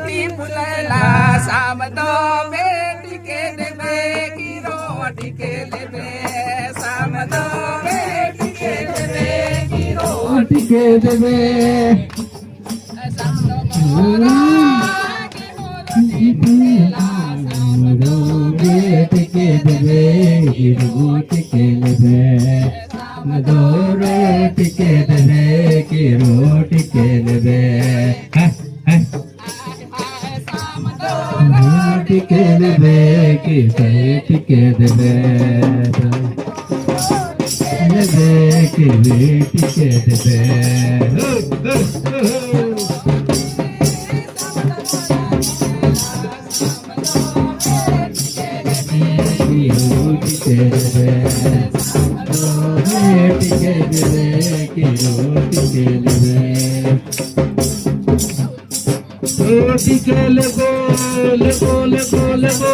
रोटी फुलैला शाम दो बेटी के देबे की रोटी के लेबे शाम दो बेटी के देबे की रोटी के देबे शाम दो मोरा के रोटी फुलैला शाम दो बेटी के देबे की रोटी के लेबे शाम दो रोटी के देबे की रोटी के लेबे रोटी के देबे की रोटी के देबे लेबे की रोटी के देबे रोटी के देबे रोटी के देबे की रोटी के देबे रोटी के लेबो लेबो लेबो लेबो